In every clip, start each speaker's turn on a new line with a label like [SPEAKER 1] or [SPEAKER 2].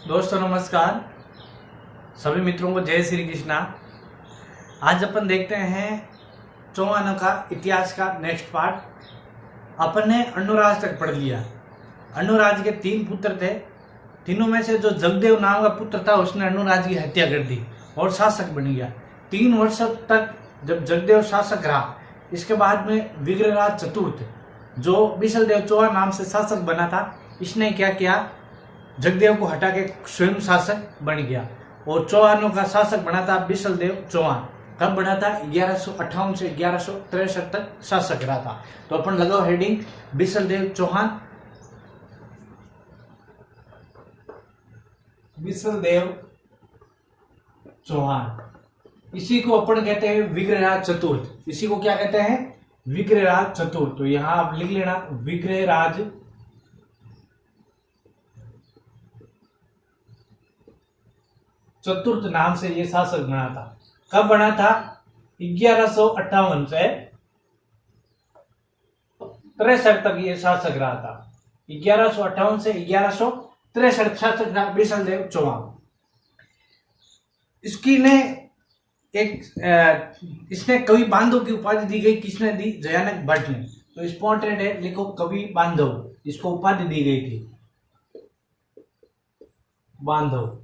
[SPEAKER 1] दोस्तों नमस्कार, सभी मित्रों को जय श्री कृष्णा। आज अपन देखते हैं चौहानों का इतिहास का नेक्स्ट पार्ट। अपन ने अनुराज तक पढ़ लिया। अनुराज के 3 पुत्र थे। तीनों में से जो जगदेव नाम का पुत्र था उसने अनुराज की हत्या कर दी और शासक बन गया। 3 वर्ष तक जब जगदेव शासक रहा, इसके बाद में विग्रहराज चतुर्थ जो बिसलदेव चौहान नाम से शासक बना था, इसने क्या किया, जगदेव को हटा के स्वयं शासक बन गया और चौहानों का शासक बना था बिसलदेव चौहान। कब बना था? 1158 से 1163 तक शासक रहा था। तो अपन लगाओ हेडिंग बिसलदेव चौहान। बिसलदेव चौहान, इसी को अपन कहते हैं विग्रहराज चतुर्थ। इसी को क्या कहते हैं? विग्रहराज चतुर्थ। तो यहां आप लिख लेना विग्रहराज चतुर्थ नाम से ये शासक बना था। कब बना था? 1158 से 63 तक ये शासक रहा था। 1158 से 1163 शासक रहा बिसलदेव चौहान। इसने कवि बांधव की उपाधि दी गई। किसने दी? जयानक भट्ट ने। तो इंपॉर्टेंट है, लिखो कवि बांधव, इसको उपाधि दी गई थी। बांधव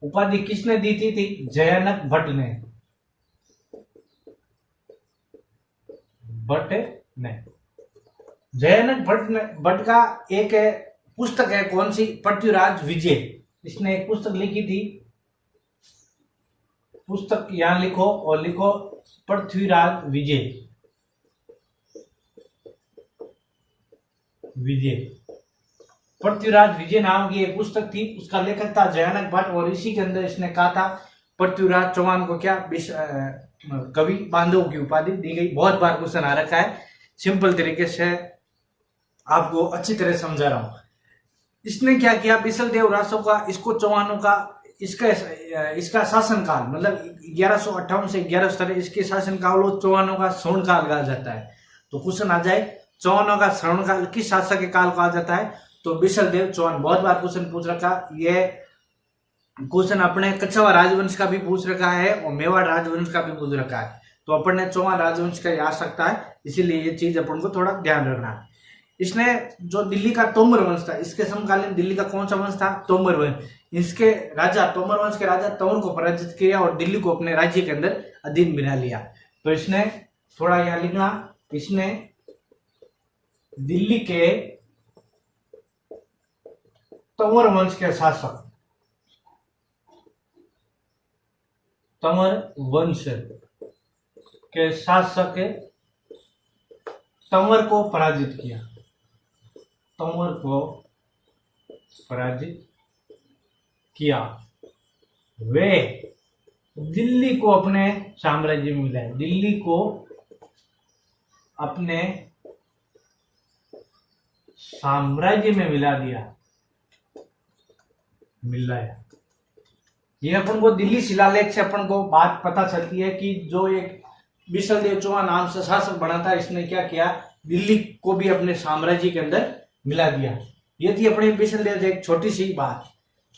[SPEAKER 1] उपाधि किसने दी थी? जयानक भट्ट ने। जयानक भट्ट का एक पुस्तक है, कौन सी? पृथ्वीराज विजय। इसने एक पुस्तक लिखी थी। पुस्तक यहां लिखो और लिखो पृथ्वीराज विजय। पृथ्वीराज विजय नाम की एक पुस्तक थी, उसका लेखक था जयानक भट्ट और इसी के अंदर इसने कहा था पृथ्वीराज चौहान को क्या कवि बांधव की उपाधि दी गई। बहुत बार क्वेश्चन आ रखा है, सिंपल तरीके से आपको अच्छी तरह समझा रहा हूं। इसने क्या किया? बिसलदेव रासो का, इसको चौहानों का, इसका शासन काल मतलब 1158 से 1163 इसके शासन काल चौहानों का स्वर्ण काल कहा जाता है। तो क्वेश्चन आ जाए चौहानों का स्वर्ण काल किस शासक के काल कहा जाता है? तो बिसलदेव चौहान। बहुत बार क्वेश्चन पूछ रखा। ये क्वेश्चन अपने कछवाड़ राजवंश का भी पूछ रखा है और मेवाड़ राजवंश का भी पूछ रखा है। तो अपन ने चौहान राजवंश का आ सकता है, इसीलिए ये चीज अपन को थोड़ा ध्यान रखना है। इसने जो दिल्ली का तोमर वंश था, इसके समकालीन दिल्ली का कौन सा वंश था? तोमर वंश। इसके राजा तोमर वंश के राजा तोमर को पराजित किया और दिल्ली को अपने राज्य के अंदर अधीन बना लिया। तो इसने थोड़ा यहां लिखना, इसने दिल्ली के तोमर वंश के शासक, तोमर वंश के शासक तोमर को पराजित किया। तोमर को पराजित किया। वे दिल्ली को अपने साम्राज्य में मिलाए। दिल्ली को अपने साम्राज्य में मिला दिया, मिलाया। ये अपन को दिल्ली शिलालेख से अपन को बात पता चलती है कि जो एक बिसलदेव चौहान नाम से शासक बना था, इसने क्या किया? दिल्ली को भी अपने साम्राज्य के अंदर मिला दिया। ये थी अपने बिसलदेव एक छोटी सी बात।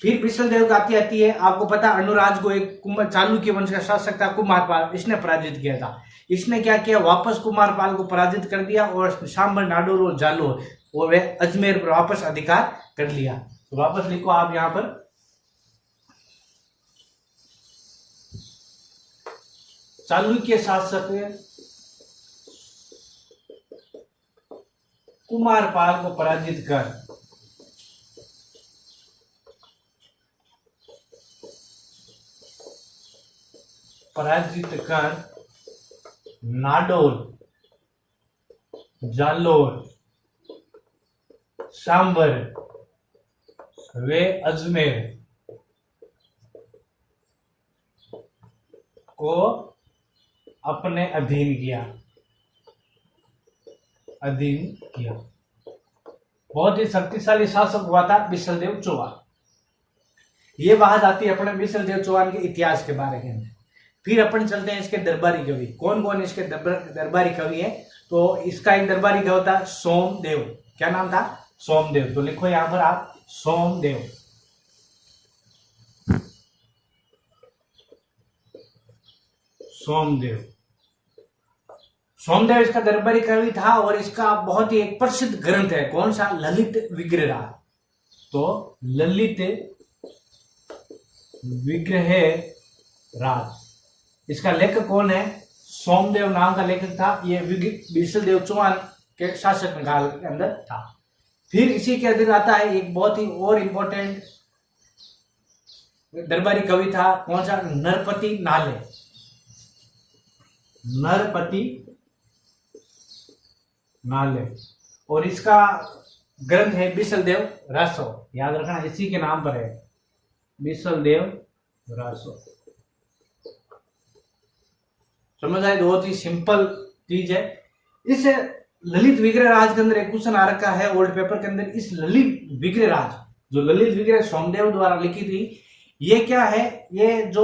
[SPEAKER 1] फिर बिसलदेव का आती है, आपको पता अनुराज को एक चालुक्य वंश का शासक था कुमारपाल, इसने पराजित किया था। इसने क्या किया? वापस कुमारपाल को पराजित कर दिया और सांबर, नाडोर और जालोर और वे अजमेर पर वापस अधिकार कर लिया। तो वापस लिखो आप यहां पर चालुक्य शासक कुमारपाल को पराजित कर नाडोर, जालोर, सांबर वे अजमेर को अपने अधीन किया। बहुत ही शक्तिशाली शासक हुआ था बिसलदेव चौहान। ये बात आती है अपने बिसलदेव चौहान के इतिहास के बारे में। फिर अपन चलते हैं इसके दरबारी कवि। कौन कौन इसके दरबारी कवि है? तो इसका एक दरबारी कवि था सोमदेव। क्या नाम था? सोमदेव। तो लिखो यहां पर आप सोमदेव। सोमदेव। सोमदेव इसका दरबारी कवि था और इसका बहुत ही एक प्रसिद्ध ग्रंथ है, कौन सा? ललित विग्रह राज। तो ललित विग्रह राज, इसका लेखक कौन है? सोमदेव नाम का लेखक था। ये बिसलदेव चौहान के शासक काल के अंदर था। फिर इसी के अंदर आता है एक बहुत ही और इंपॉर्टेंट दरबारी कवि था, कौन सा? नरपति नाले। नरपति नाले, और इसका ग्रंथ है बिसलदेव रासो। याद रखना, इसी के नाम पर है, बिसलदेव रासो। समझ आए? बहुत ही सिंपल चीज है। इस ललित विग्रह राज के अंदर एक क्वेश्चन आ रखा है ओल्ड पेपर के अंदर। इस ललित विग्रह राज, जो ललित विग्रह सोमदेव द्वारा लिखी थी, ये क्या है? ये जो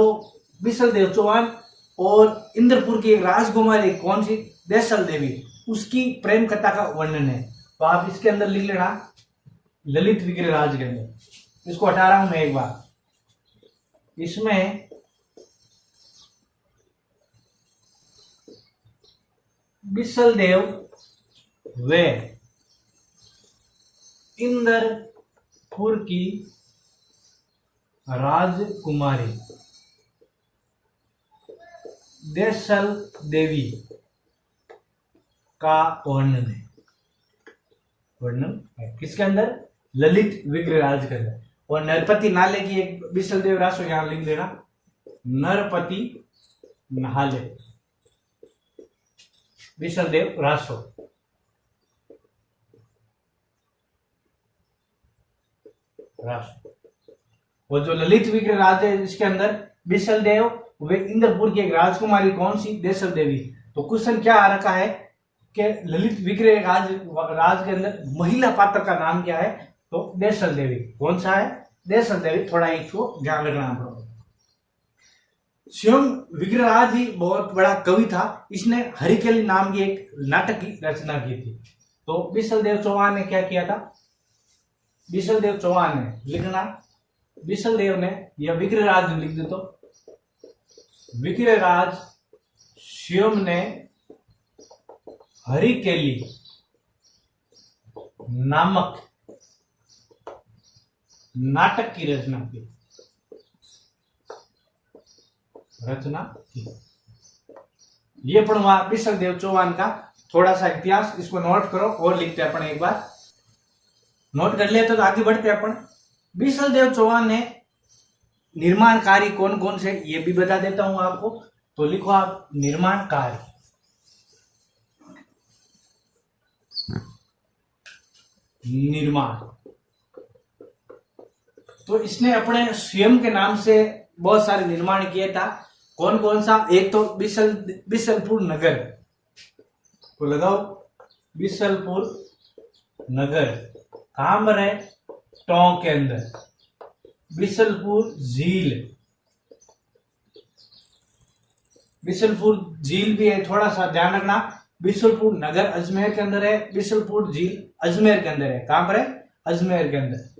[SPEAKER 1] बिसलदेव चौहान और इंद्रपुर की एक राजकुमारी, कौन सी? देसल देवी, उसकी प्रेम कथा का वर्णन है। तो आप इसके अंदर लिख लेना, ललित विग्रह राज के अंदर। इसको हटा रहा हूं मैं एक बार। इसमें बिसलदेव वे इंदरपुर की राजकुमारी देसल देवी का वर्णन है। किसके अंदर? ललित विग्रह राज के अंदर। और नरपति नाले की एक बिसलदेव रासो यहां लिख देना, नरपति नाले, बिसलदेव रासो। वो जो ललित विग्रह राज है, इसके अंदर बिसलदेव वे इंद्रपुर की एक राजकुमारी, कौन सी? देसल देवी। तो क्वेश्चन क्या आ रखा है कि ललित विग्रह राज के अंदर महिला पात्र का नाम क्या है? तो देसल देवी। कौन सा है? देसल देवी। थोड़ा इसको ध्यान रखना पड़ेगा। स्वयं विग्रहराज ही बहुत बड़ा कवि था। इसने हरिकेली नाम की एक नाटक की रचना की थी। तो बिसलदेव चौहान ने क्या किया था? बिसलदेव चौहान ने लिखना, बिसलदेव ने या विग्रहराज ने लिख दे तो विग्रहराज स्वयं ने हरिकेली नामक नाटक की रचना की। ये पढ़वा बिसलदेव चौहान का थोड़ा सा इतिहास, इसको नोट करो और लिखते हैं अपन एक बार। नोट कर लिया तो आगे बढ़ते हैं अपन। बिसलदेव चौहान ने निर्माण कार्य कौन कौन से, ये भी बता देता हूं आपको। तो लिखो आप, निर्माण कार्य। निर्माण, तो इसने अपने स्वयं के नाम से बहुत सारे निर्माण किया था। कौन कौन सा? एक तो बिसलपुर नगर को लगाओ, बिसलपुर नगर कहां पर है? टोंक के अंदर। बिसलपुर झील, बिसलपुर झील भी है, थोड़ा सा ध्यान रखना। बिसलपुर नगर अजमेर के अंदर है, बिसलपुर झील अजमेर के अंदर है। कहां पर है? अजमेर के अंदर।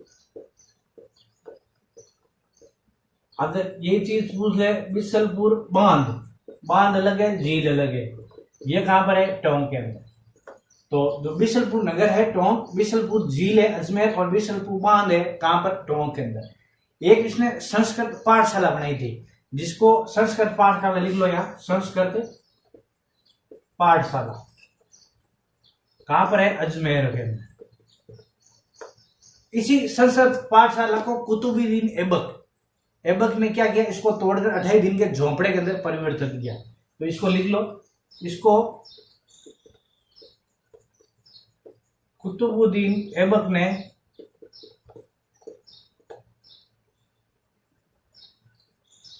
[SPEAKER 1] अगर ये चीज पूछ ले, बिसलपुर बांध, बांध अलग है, झील अलग है, ये कहां पर है? टोंक के अंदर। तो जो बिसलपुर नगर है टोंक, बिसलपुर झील है अजमेर, और बिसलपुर बांध है कहां पर? टोंक के अंदर। एक इसने संस्कृत पाठशाला बनाई थी, जिसको संस्कृत पाठशाला लिख लो यहां, संस्कृत पाठशाला कहां पर है? अजमेर के अंदर। इसी संस्कृत पाठशाला को कुतुबुद्दीन ऐबक ने क्या किया? इसको तोड़कर 28 दिन के झोंपड़े के अंदर परिवर्तित किया। तो इसको लिख लो, इसको कुतुबुद्दीन ऐबक ने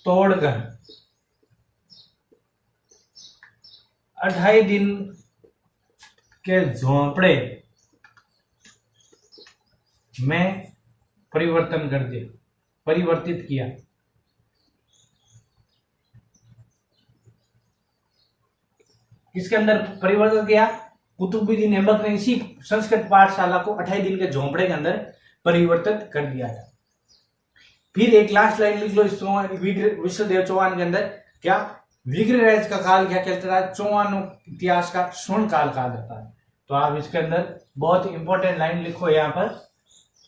[SPEAKER 1] तोड़कर 28 दिन के झोंपड़े में परिवर्तन कर दिया, परिवर्तित किया। किसके अंदर परिवर्तन किया? कुतुबुद्दीन ऐबक ने इसी संस्कृत पाठशाला को 28 दिन के झोंपड़े के अंदर परिवर्तित कर दिया था। फिर एक लास्ट लाइन लिख लो बिसलदेव चौहान के अंदर, क्या? विग्रहराज का काल क्या कहता है? चौहानों इतिहास का स्वर्ण काल कहा जाता है। तो आप इसके अंदर बहुत इंपॉर्टेंट लाइन लिखो यहाँ पर,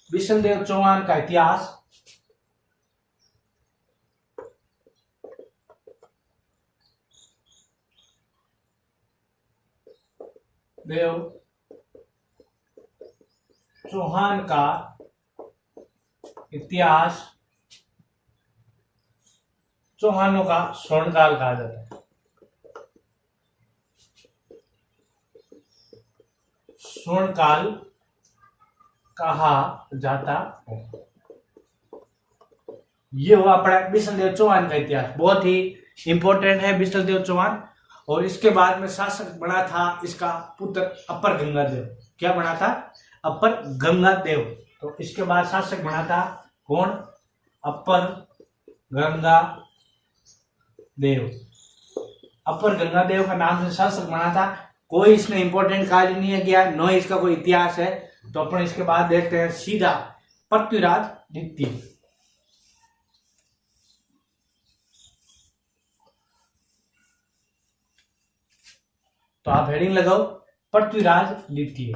[SPEAKER 1] विष्णुदेव चौहान का इतिहास। देव चौहान का इतिहास चौहानों का स्वर्णकाल कहा जाता है। स्वर्णकाल कहा जाता है। ये हुआ अपना विष्णुदेव चौहान का इतिहास, बहुत ही इंपॉर्टेंट है विष्णुदेव चौहान। और इसके बाद में शासक बना था इसका पुत्र अपर गंगादेव। क्या बना था? अपर गंगादेव। तो इसके बाद शासक बना था कौन? अपर गंगादेव। अपर गंगादेव का नाम से शासक बना था। कोई इसमें इंपॉर्टेंट कार्य नहीं है गया, न इसका कोई इतिहास है। तो अपन इसके बाद देखते हैं सीधा पृथ्वीराज द्वितीय। तो आप हेडिंग लगाओ पृथ्वीराज द्वितीय।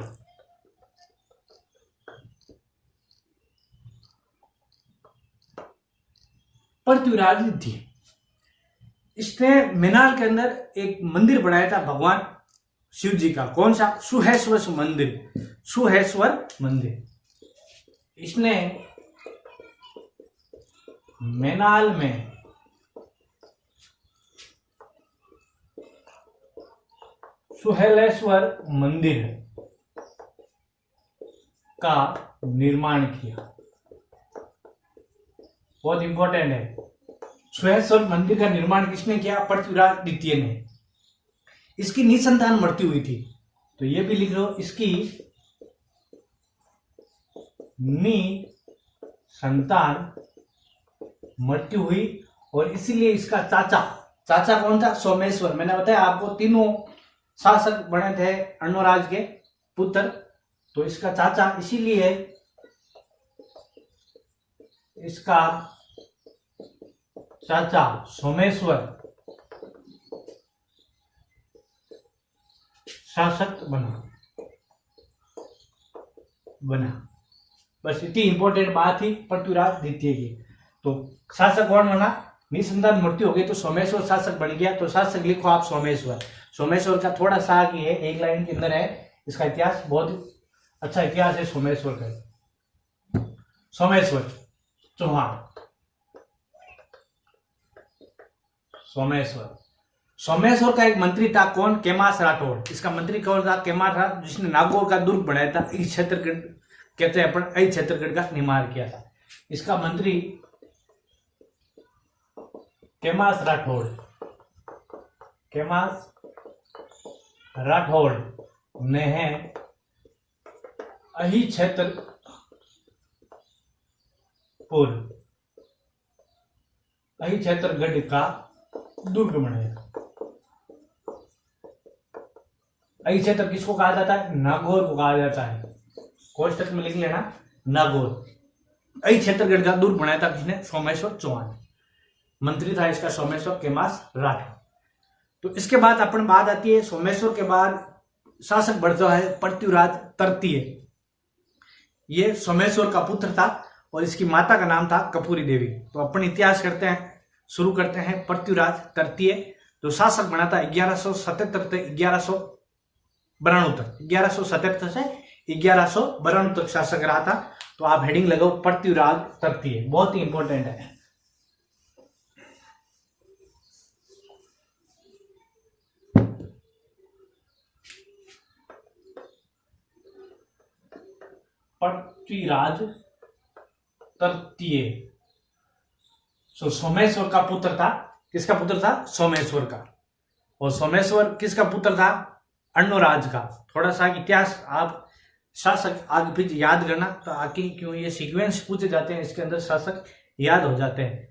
[SPEAKER 1] पृथ्वीराज द्वितीय, इसने मीनाल के अंदर एक मंदिर बनाया था भगवान शिव जी का। कौन सा? सुहेश्वर मंदिर। सुहेश्वर मंदिर इसने मीनाल में सुहेलेश्वर मंदिर का निर्माण किया। बहुत इंपॉर्टेंट है। सुहेश्वर मंदिर का निर्माण किसने किया? पृथ्वीराज द्वितीय ने। इसकी निसंतान मृत्यु हुई थी, तो ये भी लिख लो, इसकी निसंतान मृत्यु हुई। और इसीलिए इसका चाचा कौन था? सोमेश्वर। मैंने बताया आपको तीनों शासक बने थे अर्णोराज के पुत्र, तो इसका चाचा, इसीलिए इसका चाचा सोमेश्वर शासक बना। बस इतनी इंपॉर्टेंट बात थी पृथ्वीराज द्वितीय की। तो शासक कौन बना? निसंतान मृत्यु हो गई तो सोमेश्वर शासक बन गया। तो शासक लिखो आप सोमेश्वर। सोमेश्वर का थोड़ा सा आगे है, एक लाइन के अंदर है इसका इतिहास। बहुत अच्छा इतिहास है सोमेश्वर का। सोमेश्वर चौहान। सोमेश्वर का एक मंत्री था कौन? केमास राठौड़। इसका मंत्री कौन था? केमास राठौड़, जिसने नागौर का दुर्ग बनाया था। इस क्षेत्रगढ़ कहते हैं अपन, इस क्षेत्रगढ़ का निर्माण किया था। इसका मंत्री केमास राठौड़ ने है अही क्षेत्रगढ़ का दुर्ग बनाया। अही क्षेत्र किसको कहा जाता है? नागौर को कहा जाता है। कोष्टक में लिख लेना नागौर। अही क्षेत्रगढ़ का दुर्ग बनाया था किसने? सोमेश्वर चौहान। मंत्री था इसका सोमेश्वर केमास राठौड़। तो इसके बाद अपन बात आती है, सोमेश्वर के बाद शासक बढ़ता है पृथ्वीराज तृतीय। ये सोमेश्वर का पुत्र था और इसकी माता का नाम था कपूरी देवी। तो अपन इतिहास करते हैं, शुरू करते हैं पृथ्वीराज तृतीय। तो शासक बना था 1177 से 1192 तक। 1177 से 1192 तक शासक रहा था। तो आप हेडिंग लगाओ पृथ्वीराज तृतीय, बहुत ही इंपॉर्टेंट है। पृथ्वीराज तृतीय। सोमेश्वर का पुत्र था। किसका पुत्र था? सोमेश्वर का। और सोमेश्वर किसका पुत्र था? अर्णोराज का। थोड़ा सा इतिहास आप शासक आगे पीछे याद करना, तो आगे क्यों ये सीक्वेंस पूछे जाते हैं, इसके अंदर शासक याद हो जाते हैं।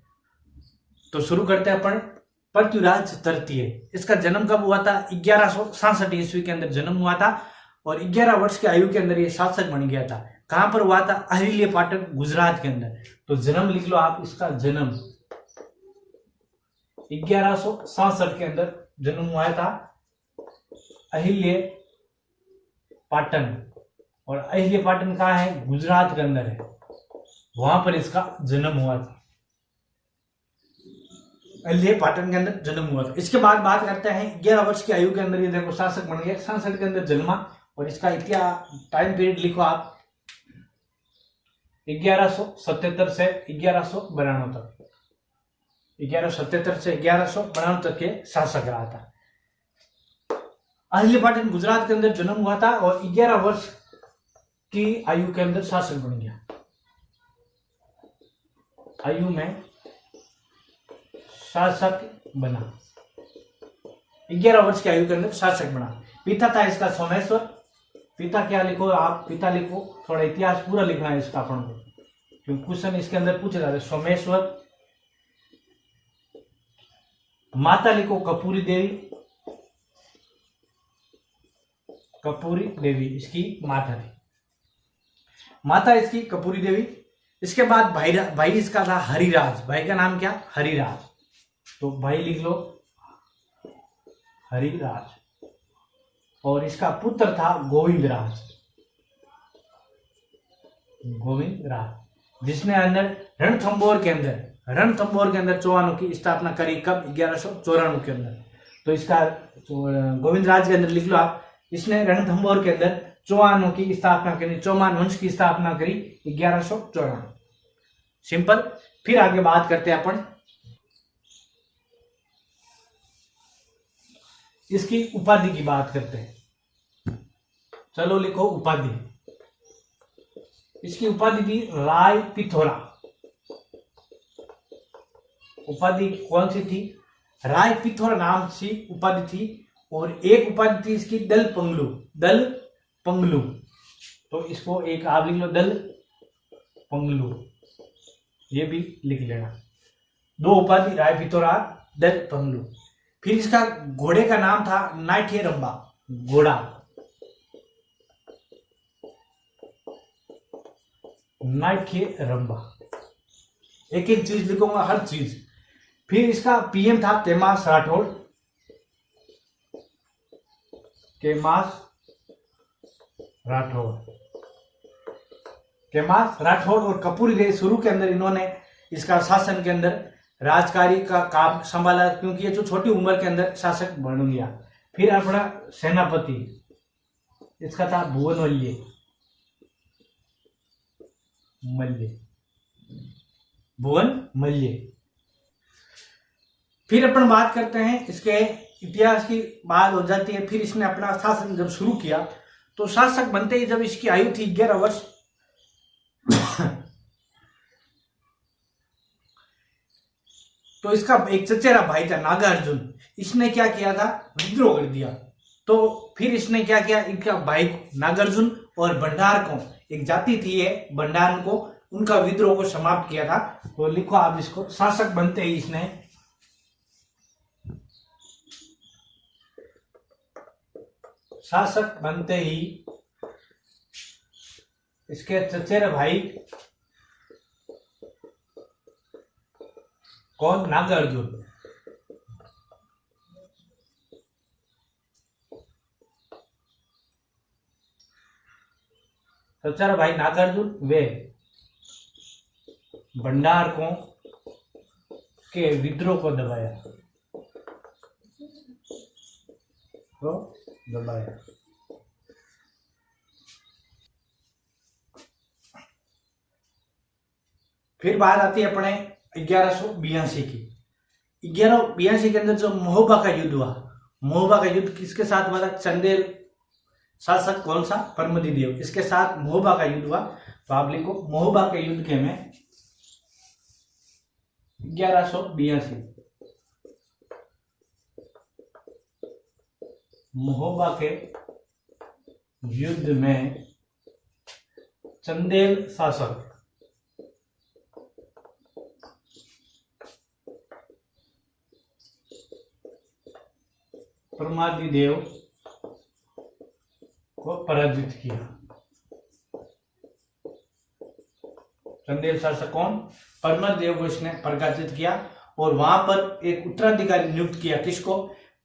[SPEAKER 1] तो शुरू करते हैं अपन पृथ्वीराज तृतीय। इसका जन्म कब हुआ था? 1167 ईस्वी के अंदर जन्म हुआ था और 11 वर्ष की आयु के अंदर ये शासक बन गया था। कहां पर हुआ था? अहिल्या पाटन, गुजरात के अंदर। तो जन्म लिख लो आप इसका। जन्म 1167 के अंदर जन्म हुआ था अहिल्य पाटन। और अहिल्य पाटन कहाँ है? गुजरात के अंदर है, वहां पर इसका जन्म हुआ था। अहिल्य पाटन के अंदर जन्म हुआ था। इसके बाद बात करते हैं 11 वर्ष की आयु के अंदर ये देखो शासक बन गया। 67 के अंदर जन्मा और इसका इतिहास टाइम पीरियड लिखो आप 1177 से 1192 तक। 1177 से 1192 तक के शासक रहा था। अहिल्य पाटन गुजरात के अंदर जन्म हुआ था और 11 वर्ष की आयु के अंदर शासक बन गया। आयु में शासक बना, 11 वर्ष की आयु के अंदर शासक बना। पिता था इसका सोमेश्वर। पिता क्या लिखो आप? पिता लिखो, थोड़ा इतिहास पूरा लिखना है इसका अपन को, क्योंकि क्वेश्चन इसके अंदर पूछे जाते। सोमेश्वर। माता लिखो कपूरी देवी। कपूरी देवी इसकी माता थी, माता इसकी कपूरी देवी। इसके बाद भाई इसका था हरिराज। भाई का नाम क्या? हरिराज। तो भाई लिख लो हरिराज। और इसका पुत्र था गोविंदराज। गोविंदराज जिसने अंदर रणथंभौर के अंदर चौहानों की स्थापना करी। कब? 1194 के अंदर। तो इसका गोविंदराज के अंदर लिख लो आप, इसने रणथंभौर के अंदर चौहानों की स्थापना करी, चौहान वंश की स्थापना करी 1194। सिंपल। फिर आगे बात करते हैं अपन इसकी उपाधि की बात करते हैं। चलो लिखो उपाधि। इसकी उपाधि थी राय पिथौरा। उपाधि कौन सी थी? राय पिथौरा नाम से उपाधि थी। और एक उपाधि थी इसकी दल पंगलू। दल पंगलू, तो इसको एक आप लिख लो दल पंगलू, ये भी लिख लेना। 2 उपाधि राय पिथौरा, दल पंगलू। फिर इसका घोड़े का नाम था नाट्य रंबा। घोड़ा नाट्य रंबा। एक एक चीज लिखूंगा, हर चीज। फिर इसका पीएम था केमास राठौड़। केमास राठौड़ और कपूरी देवी शुरू के अंदर इन्होंने इसका शासन के अंदर राजकारी का काम संभाला, क्योंकि ये जो छोटी उम्र के अंदर शासक बन गया। फिर अपना सेनापति इसका था भुवन मल्य। फिर अपन बात करते हैं इसके इतिहास की बात हो जाती है। फिर इसने अपना शासन जब शुरू किया तो शासक बनते ही जब इसकी आयु थी 11 वर्ष तो इसका एक चचेरा भाई था नागार्जुन। इसने क्या किया था? विद्रोह कर दिया। तो फिर इसने क्या किया? इनका भाई नागार्जुन और भंडार को, एक जाति थी ये भंडार को, उनका विद्रोह को समाप्त किया था। तो लिखो आप इसको, शासक बनते ही इसके चचेरे भाई कौन? नागार्जुन। चचेरा भाई नागार्जुन वे भंडारकों के विद्रोह को दबाया। फिर बात आती है अपने 1182 की। 1182 के अंदर जो महोबा का युद्ध हुआ, महोबा का युद्ध किसके साथ हुआ था? चंदेल शासक कौन सा? परमति देव, इसके साथ महोबा का युद्ध हुआ। तो आप लिखो महोबा के युद्ध के में 1182। महोबा के युद्ध में चंदेल शासक परमादि देव को पराजित किया। चंदेल शासक कौन? परमादि देव को इसने पराजित किया और वहां पर एक उत्तराधिकारी नियुक्त किया। किसको?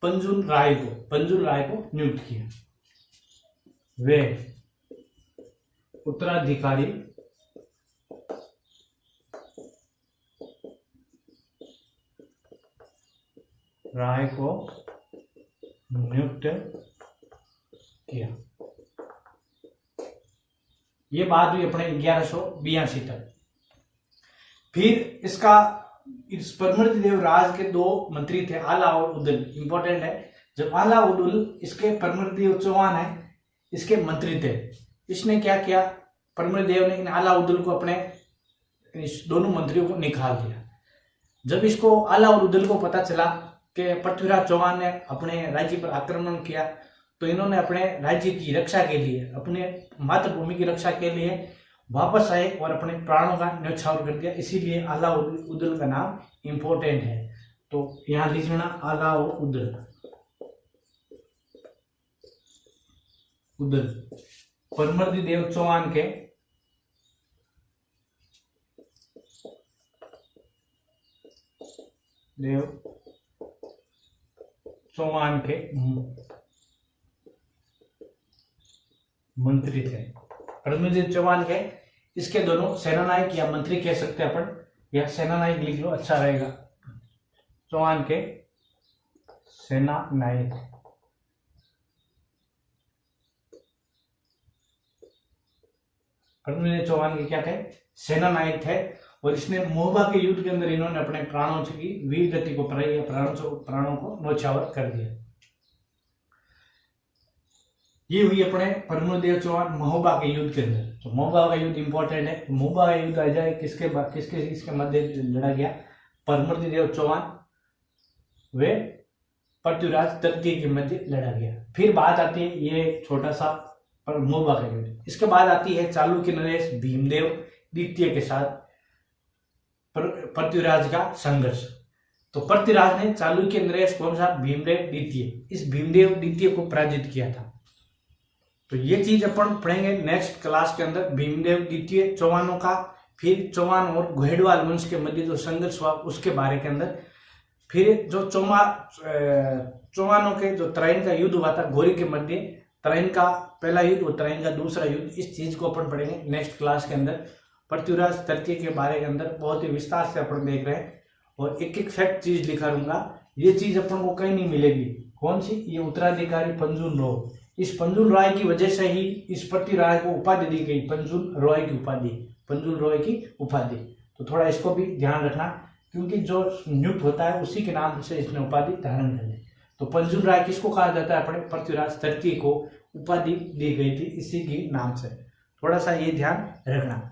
[SPEAKER 1] पंजुल राय को। पंजुल राय को नियुक्त किया। वे उत्तराधिकारी राय को नियुक्त किया। ये बात हुई अपने 1182 तक। फिर इसका इस परमृत देव राज के दो मंत्री थे, आला और उदल। इंपॉर्टेंट है, जब आला और उदल इसके परमृत देव चौहान है इसके मंत्री थे। इसने क्या किया? परमृत देव ने इन आला उदल को अपने इस दोनों मंत्रियों को निकाल दिया। जब इसको आला और उदल को पता चला कि पृथ्वीराज चौहान ने अपने राज्य पर आक्रमण किया, तो इन्होंने अपने राज्य की रक्षा के लिए, अपने मातृभूमि की रक्षा के लिए वापस आए और अपने प्राणों का न्यौछावर कर दिया। इसीलिए आला और उदल का नाम इंपॉर्टेंट है। तो यहां लिख लेना आला और उदल। उदल परमृत देव चौहान के मंत्री थे। परमृत देव चौहान के इसके दोनों सेनानायक या मंत्री कह सकते हैं अपन, या सेनानायक लिख लो अच्छा रहेगा। चौहान के सेनानायक। परमृत देव चौहान के क्या थे? सेनानायक थे। और इसने मोहबा के युद्ध के अंदर इन्होंने अपने प्राणों की वीर गति को प्राणों को न्यौछावर कर दिया। ये हुई अपने परमृत देव चौहान महोबा के युद्ध के अंदर। तो महोबा का युद्ध इंपॉर्टेंट है। महोबा का युद्ध आ जाए किसके मध्य लड़ा गया? परमृत देव चौहान वे पृथ्वीराज तृतीय के मध्य लड़ा गया। फिर बात आती है ये छोटा सा महोबा का युद्ध। इसके बाद आती है चालुक्य नरेश भीमदेव द्वितीय के साथ पृथ्वीराज का संघर्ष। तो पृथ्वीराज ने चालुक्य नरेश कौन सा? भीमदेव द्वितीय। इस भीमदेव द्वितीय को पराजित किया था। तो ये चीज अपन पढ़ेंगे नेक्स्ट क्लास के अंदर। भीमदेव द्वितीय चौहानों का, फिर चौहान और घोड़वाल वंश के मध्य जो संघर्ष हुआ उसके बारे के अंदर, फिर जो चौहानों के जो तराइन का युद्ध हुआ था घोरी के मध्य, तराइन का पहला युद्ध और तराइन का दूसरा युद्ध, इस चीज को अपन पढ़ेंगे नेक्स्ट क्लास के अंदर। पृथ्वीराज तृतीय के बारे के अंदर बहुत ही विस्तार से अपन देख रहे हैं और एक एक फैक्ट चीज लिखा रहूंगा। ये चीज अपन को कहीं नहीं मिलेगी। कौन सी? ये उत्तराधिकारी पंजुल राय। इस पंजुल राय की वजह से ही इस पृथ्वीराज को उपाधि दी गई, पंजुल राय की उपाधि। पंजुल राय की उपाधि। तो थोड़ा इसको भी ध्यान रखना, क्योंकि जो नियुक्त होता है उसी के नाम से इसने उपाधि धारण कर ली। तो पंजुल राय किसको कहा जाता है? अपने पृथ्वीराज तृतीय को उपाधि दी गई थी इसी के नाम से। थोड़ा सा ये ध्यान रखना।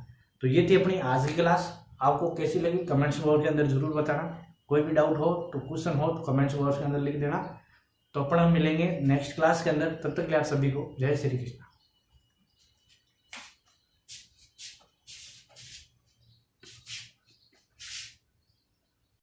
[SPEAKER 1] तो ये थी अपनी आज की क्लास। आपको कैसी लगी कमेंट्स बॉक्स के अंदर जरूर बताना। कोई भी डाउट हो तो क्वेश्चन हो तो कमेंट्स बॉक्स के अंदर लिख देना। तो अपन हम मिलेंगे नेक्स्ट क्लास के अंदर। तब तक के लिए आप सभी को जय श्री कृष्ण।